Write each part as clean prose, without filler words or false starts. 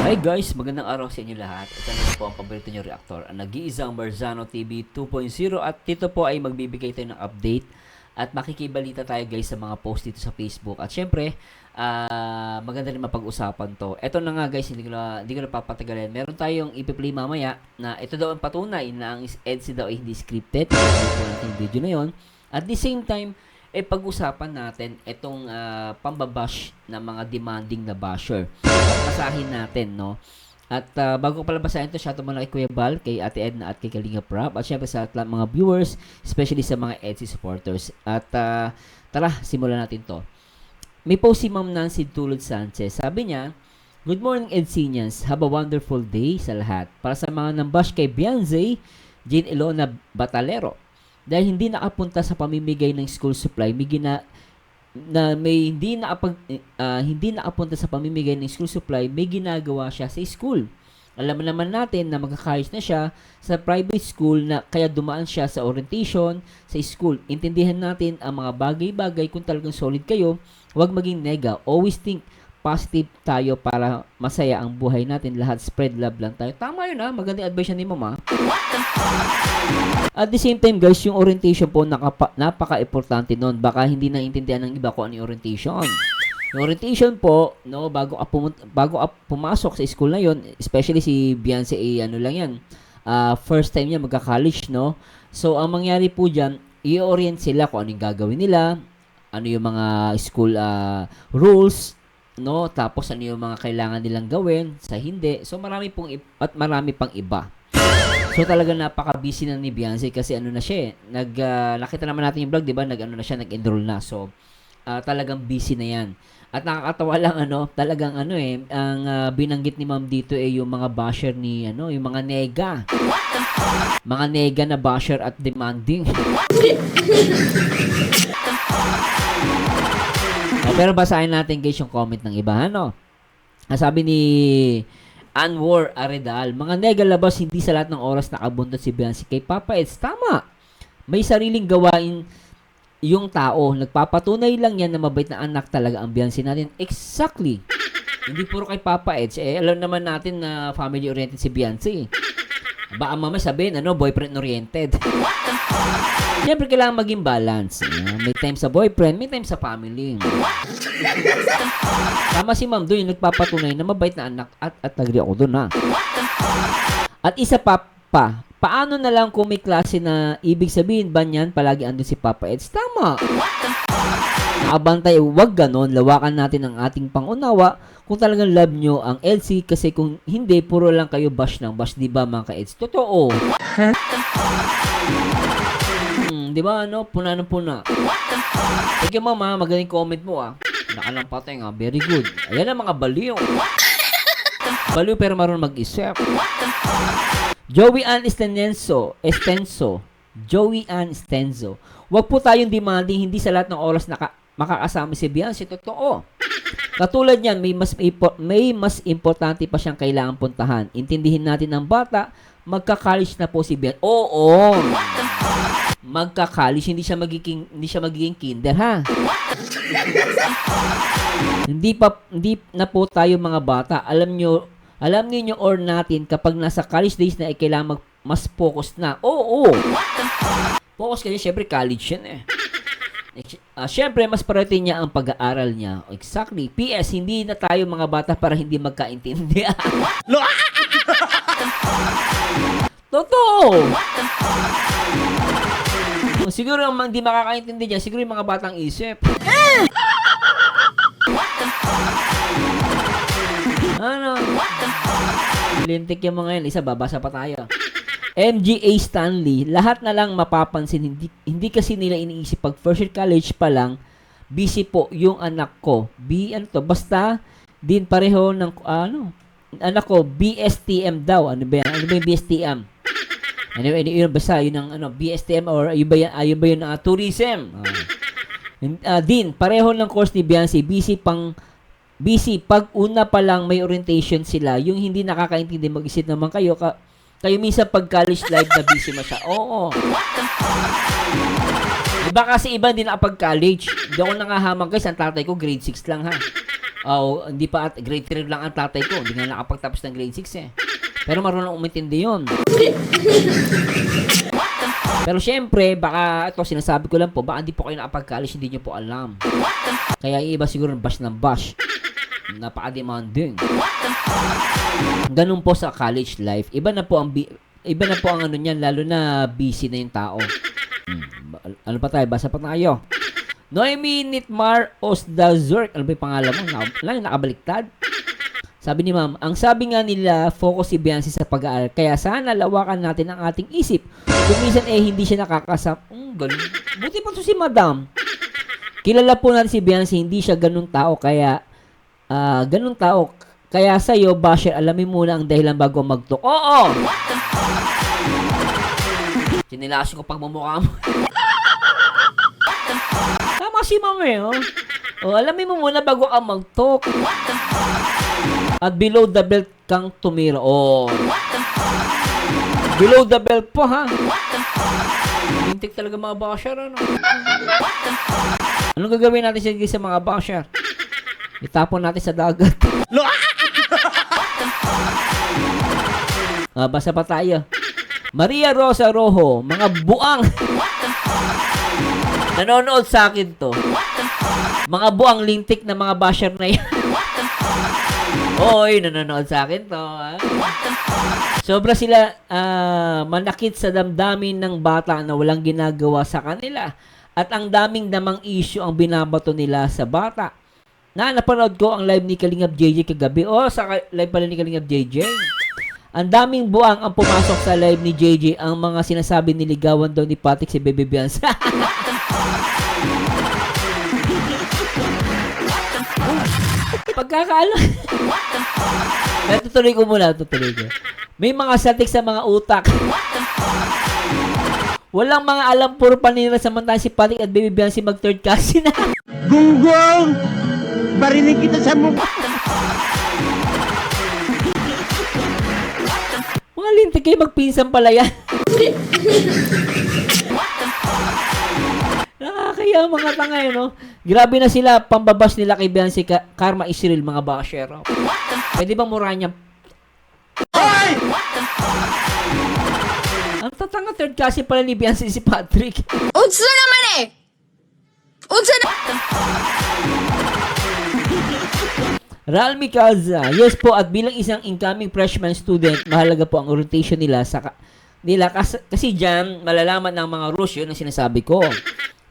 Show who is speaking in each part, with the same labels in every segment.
Speaker 1: Hi guys, magandang araw sa inyo lahat. Ito na po ang paborito nyo reactor, ang nag-iisang Marzano TV 2.0 at dito po ay magbibigay tayo ng update at makikibalita tayo guys sa mga post dito sa Facebook. At syempre, maganda rin mapag-usapan to. Ito na nga guys, hindi ko na papatagalin. Meron tayong ipi-play mamaya na ito daw ang patunay na ang EDSA daw ay hindi scripted. Ito po natin video na yon. At the same time, pag-usapan natin itong pambabash ng mga demanding na basher. Basahin natin, no? At bago ko pala basahin ito, shoutout muna kay Kuya Bal, kay Ate Edna at kay Kalinga Prab, at syempre sa mga viewers, especially sa mga EDSA supporters. At tara, simulan natin to. May post si Ma'am Nancy Tulod Sanchez. Sabi niya, "Good morning EDSIans, have a wonderful day sa lahat. Para sa mga nambash kay Beyonce, Jane Ilona Batalero. Dahil hindi nakapunta sa pamimigay ng school supply, hindi nakapunta sa pamimigay ng school supply, may ginagawa siya sa school. Alam naman natin na magkakayos na siya sa private school na kaya dumaan siya sa orientation sa school. Intindihan natin ang mga bagay-bagay kung talagang solid kayo, huwag maging nega. Always think positive tayo para masaya ang buhay natin. Lahat spread love lang tayo." Tama yun, magandang advice ni Mama. At the same time guys, yung orientation po napaka-importante nun. Baka hindi naintindihan ng iba kung ano yung orientation. Yung orientation po, no, bago pumasok sa school na yon, especially si Beyonce, ano lang yan, first time niya magka-college, no. So ang mangyari po diyan, i-orient sila kung ano yung gagawin nila, ano yung mga school rules, no, tapos ano yung mga kailangan nilang gawin sa hindi. So marami pang iba. So talaga napaka-busy na ni Beyonce kasi ano na siya, nakita naman natin yung vlog, 'di ba? Nag-enroll na. So talagang busy na 'yan. At nakakatawa lang talagang ang binanggit ni Ma'am dito yung mga basher ni yung mga nega. Mga nega na basher at demanding. Pero basahin natin guys yung comment ng iba, Sabi ni Anwar Aredal, "Mga nega labas, hindi sa lahat ng oras nakabuntot si Beyonce kay Papa Eds." Tama. May sariling gawain yung tao. Nagpapatunay lang yan na mabait na anak talaga ang Beyonce natin. Exactly. Hindi puro kay Papa Eds. Alam naman natin na family-oriented si Beyonce. Baka mamaya sabihin, boyfriend-oriented. Siyempre, kailangan maging balance. May time sa boyfriend, may time sa family. Tama si Ma'am doon, yung nagpapatunay na mabait na anak at agree ako doon, At isa pa, paano na lang kung may klase na ibig sabihin ba niyan, palagi andun si Papa Eds? Tama. Nakabantay, wag ganon, lawakan natin ang ating pangunawa kung talagang love nyo ang LC, kasi kung hindi, puro lang kayo bash ng bash, di ba mga ka-Eds? Totoo. Di ba, puna ng puna. Thank you, Mama, magaling comment mo, Nakalampatay nga, very good. Ayan ang mga baliw. Baliw pero marunong mag-isip. Joey Ann Estenso. Joey Ann Estenso. Huwag po tayong demanding, hindi sa lahat ng oras makakasama si Beyonce. Totoo. Katulad niyan, may mas importante pa siyang kailangan puntahan. Intindihin natin ang bata, magka-college na po si Beyonce. Oo. Magka-college, hindi siya magiging kinder, Hindi na po tayo mga bata. Alam niyo or natin, kapag nasa college days na kailangan mas focus na. Oo. Focus kasi syempre college yan syempre mas priority niya ang pag-aaral niya. Exactly. PS, hindi na tayo mga bata para hindi magkaintindihan. Totoo. Siguro ang hindi makakaintindi niya, siguro yung mga batang isip. Lintik yung mga yan. Isa, babasa pa tayo. MGA Stanley, lahat na lang mapapansin, hindi kasi nila iniisip pag first year college pa lang, busy po yung anak ko. Basta din pareho ng anak ko, BSTM daw. Ano ba yung BSTM? Yun basta yun ang BSTM or ayun ba yun tourism. Din pareho ng course ni Beyonce, busy pag una pa lang may orientation sila. Yung hindi nakakaintindi, mag-isip naman kayo minsan pag college life na busy siya. Oo. Iba kasi iba hindi nakapag-college. Hindi ako nangahamang guys, ang tatay ko grade 6 lang Hindi pa at grade 3 lang ang tatay ko. Hindi nga nakapagtapos ng grade 6 eh. Pero marunong umintindi yun. Pero syempre, baka ito sinasabi ko lang po, baka hindi po kayo nakapag-college, hindi nyo po alam. Kaya yung iba siguro bash ng bash. Napaka-demanding. Ganun po sa college life. Iba na po ang ano niyan, lalo na busy na yung tao. Ano pa tayo? Basa pa tayo. Noemi Nitmar Osdazurk. Ano ba yung pangalan mo? Nakabaliktad. Sabi ni ma'am, ang sabi nga nila, focus si Beyonce sa pag-aaral. Kaya sana lawakan natin ang ating isip. Kung minsan hindi siya nakakasam. Ganun. Buti pa to si madam. Kilala po natin si Beyonce, hindi siya ganun tao. Kaya, ganun tao. Kaya sa'yo, basher, alamin muna ang dahilan bago mag-talk. Oo! Sinilasin ko pagmumukha mo. Tama si ma'am eh, oh. Alamin mo muna bago ka mag-talk. At below the belt kang tumira. Below the belt po, ha? Lintik talaga mga basher, ano? Anong gagawin natin sa mga basher? Itapon natin sa dagat. Basa pa tayo. Maria Rosa Rojo, mga buang. Nanonood sa akin to. Mga buang lintik na mga basher na yan. Oy, nanonood sa akin to. Sobra sila manakit sa damdamin ng bata na walang ginagawa sa kanila. At ang daming damang issue ang binabato nila sa bata. Napanood ko ang live ni Kalingap JJ kagabi. Sa live pala ni Kalingap JJ. Ang daming buang ang pumasok sa live ni JJ. Ang mga sinasabi niligawan daw ni Patrick si Bebe Beyonce. Pagkakaalam. Tutuloy ko muna. May mga satik sa mga utak. Walang mga alam, puro panira samantala si Patrick at Baby Beyonce mag-third cousin na.
Speaker 2: Gunggong! Barinig kita sa mukha!
Speaker 1: Mga lintik kayo, magpinsan pala yan. Nakakaya mga tanga yun, no? Grabe na sila, pambabas nila kay Beyonce, Karma Israel, mga basher. Pwede bang mura niya?
Speaker 2: Hoy!
Speaker 1: Ang tatanga third cousin pala ni Beyonce si Patrick.
Speaker 3: Unsa naman eh! Unsa na...
Speaker 1: Ralmi Calza, yes po, at bilang isang incoming freshman student, mahalaga po ang orientation nila kasi dyan, malalaman ng mga rules, yun ang sinasabi ko.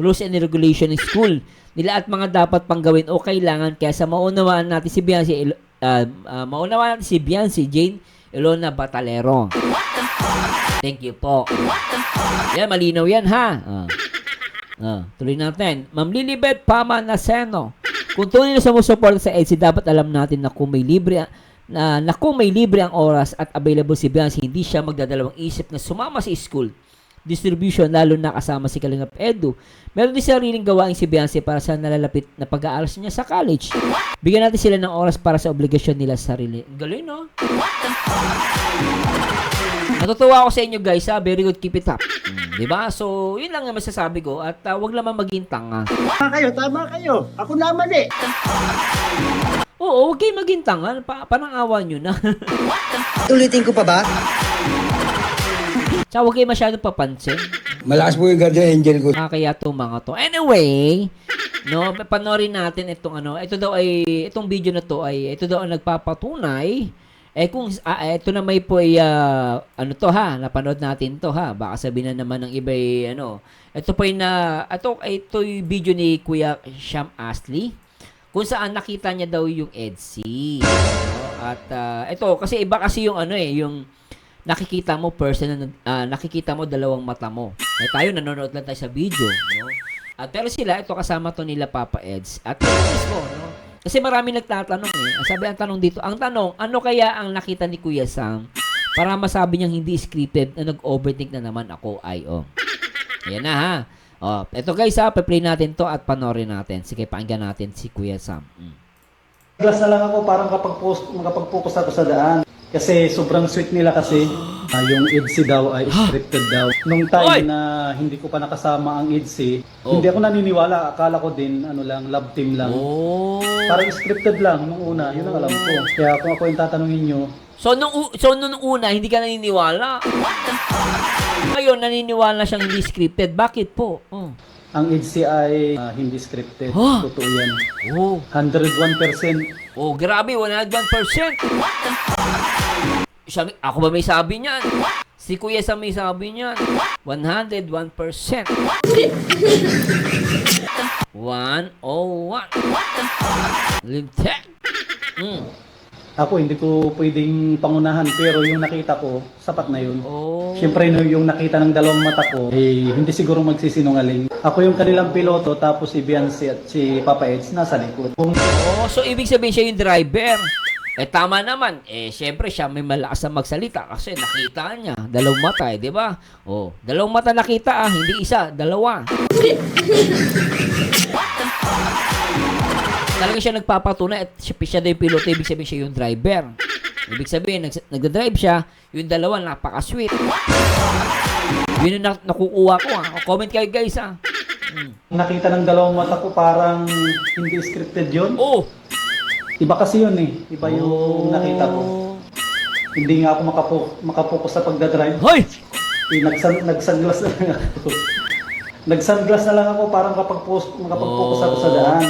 Speaker 1: Rules and regulation ng school nila at mga dapat pang gawin o kailangan, kaya sa maunawaan natin si Beyonce, Jane Ilona Batalero. Thank you po. Yan, malinaw yan, ha? Tuloy natin. Ma'am Lilibet Pama Naseno. Kung tunay na sumusuporta sa EDSA, dapat alam natin na kung may libre ang oras at available si Beyonce, hindi siya magdadalawang isip na sumama sa school distribution, lalo na kasama si Kalingap Edu. Meron din sariling gawain si Beyonce para sa nalalapit na pag-aaral niya sa college. Bigyan natin sila ng oras para sa obligasyon nila sa sarili. Galing, no? Natutuwa ako sa inyo, guys, ha? Very good, keep it up. Diba? So, yun lang ang masasabi ko at wag naman maging tanga.
Speaker 2: Tama kayo. Ako naman eh.
Speaker 1: Oo, huwag kayo maging tanga. Panang-awa nyo na.
Speaker 2: Ulitin ko pa ba?
Speaker 1: Tsaka huwag kayo masyadong papansin.
Speaker 2: Malakas po yung guardian angel ko.
Speaker 1: Kaya itong mga to. Anyway, no, panoorin natin itong itong video na to ay ito daw ang nagpapatunay. Kung ito na may po ay napanood natin to, ha. Baka sabihin na naman ng iba ito po ito yung video ni Kuya Sham Astley kung saan nakita niya daw yung EDSA. At ito kasi iba kasi yung yung nakikita mo nakikita mo dalawang mata mo. Tayo nanonood lang tayo sa video, no? At pero sila ito kasama to nila Papa Eds at mismo, no? Kasi marami nagtatanong Sabi ang tanong dito, ang tanong, ano kaya ang nakita ni Kuya Sam para masabi niyang hindi scripted na nag-overthink na naman ako Ayan na, ha. Ito guys, pa-play natin to at panoorin natin. Sige, pakinggan natin si Kuya Sam.
Speaker 4: Glass na lang ako parang makapag-focus ako sa daan. Kasi sobrang sweet nila kasi. Yung EDSI daw ay scripted daw. Nung time
Speaker 1: Oy!
Speaker 4: na hindi ko pa nakasama ang EDSI,
Speaker 1: Oh.
Speaker 4: hindi ako naniniwala. Akala ko din, ano lang, love team lang.
Speaker 1: Oh.
Speaker 4: Parang scripted lang nung una, yun ang alam ko. Kaya kung ako yung tatanungin nyo,
Speaker 1: So nung una hindi ka naniniwala. Ngayon naniniwala siyang hindi scripted. Bakit po? Oh.
Speaker 4: ang EDSI ay hindi scripted.
Speaker 1: Huh?
Speaker 4: Totoo yan.
Speaker 1: Oh.
Speaker 4: 101%.
Speaker 1: Oh, grabe, 101%. Ako ba may sabi niyan? Si Kuya Sam may sabi niyan. 101%. 101. Lintek.
Speaker 4: Ako hindi ko pwedeng pangunahan pero yung nakita ko, sapat na yun.
Speaker 1: Oh.
Speaker 4: Siyempre yung nakita ng dalawang mata ko, hindi siguro magsisinungaling. Ako yung kanilang piloto tapos si Beyonce at si Papa Eds nasa likod. Kung
Speaker 1: Oh, so ibig sabihin siya yung driver. Tama naman. Siyempre siya may malakas na magsalita kasi nakita niya. Dalawang mata, di ba? Oh, dalawang mata nakita hindi isa, dalawa. Talaga siya nagpapatunay at siya daw yung piloto, ibig sabihin siya yung driver. Ibig sabihin, nagdadrive siya, yung dalawa, napaka-sweet. Yun yung nakukuha ko Comment kayo guys
Speaker 4: nakita ng dalawang mata ko parang hindi scripted yun.
Speaker 1: Oh!
Speaker 4: Iba kasi yun Iba yung nakita ko. Hindi nga ako makapokus sa pagdadrive.
Speaker 1: Hoy!
Speaker 4: Nag-sunglass na lang ako. Nag-sunglass na lang ako parang makapag-focus ako sa daan.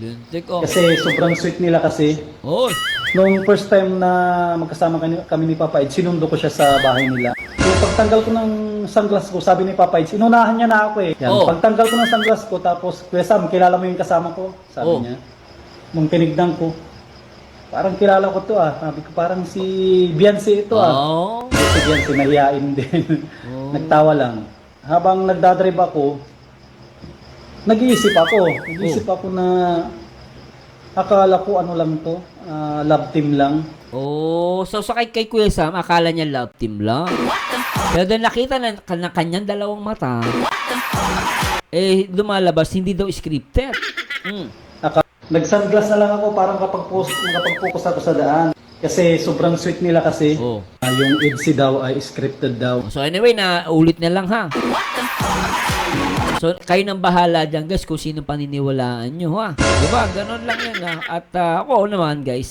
Speaker 1: Lintik
Speaker 4: Kasi sobrang sweet nila kasi.
Speaker 1: Oh!
Speaker 4: Nung first time na magkasama kami ni Papa Ed, sinundo ko siya sa bahay nila. Yung pagtanggal ko ng sunglass ko, sabi ni Papa Ed, inunahan niya na ako Yan.
Speaker 1: Oh.
Speaker 4: Pagtanggal ko ng sunglass ko, tapos, Kuya Sam, kilala mo yung kasama ko? Sabi
Speaker 1: Oh.
Speaker 4: niya. Nung tinignan ko, parang kilala ko to Sabi ko, parang si Beyonce ito
Speaker 1: Oh!
Speaker 4: Si Beyonce, nahiyain din.
Speaker 1: Oh.
Speaker 4: Nagtawa lang. Habang nagdadrive ako, nag-iisip ako na akala ko ano lang to, love team lang.
Speaker 1: Oh, so sa kay Kuya Sam, akala niya love team lang. Pero dahil nakita na kanyang dalawang mata, lumalabas, hindi daw scripted.
Speaker 4: Nag-sunglass na lang ako parang makapag-focus ako sa daan. Kasi sobrang sweet nila kasi.
Speaker 1: Oh.
Speaker 4: Yung EDSI daw ay scripted daw.
Speaker 1: So anyway, ulit na lang So kayo nang bahala dyan guys kung sino paniniwalaan nyo Diba? Ganon lang yan At ako naman guys,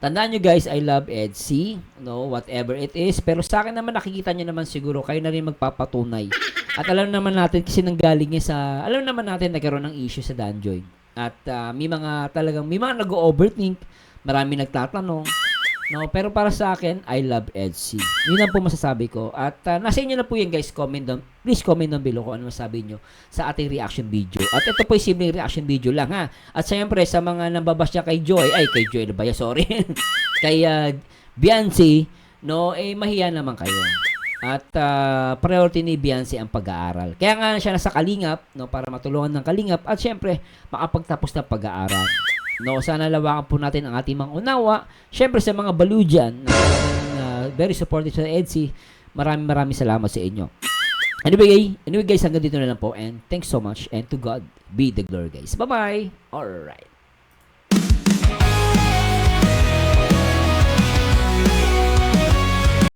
Speaker 1: tandaan nyo guys, I love EDSI, whatever it is. Pero sa akin naman, nakikita nyo naman siguro, kayo na rin magpapatunay. At alam naman natin kasi nanggaling niya alam naman natin nagkaroon ng issue sa Danjoy. At may mga nag-overthink, marami nagtatanong. Pero para sa akin, I love EDSI. Yun lang po masasabi ko. At nasa inyo na po yan guys, please comment down below kung ano masabi nyo sa ating reaction video. At ito po yung simpleng reaction video lang At syempre sa mga nambabas niya kay Joy na ba yan? Sorry. Kay Beyonce, mahiya naman kayo. At priority ni Beyonce ang pag-aaral. Kaya nga siya nasa Kalingap, para matulungan ng Kalingap at syempre makapagtapos ng pag-aaral. Sana lawakan po natin ang ating mga unawa. Syempre sa mga baliw dyan na very supportive sa EDSI, maraming salamat sa inyo. Anyway guys, hanggang dito na lang po and thanks so much and to God be the glory guys. Bye-bye! Alright.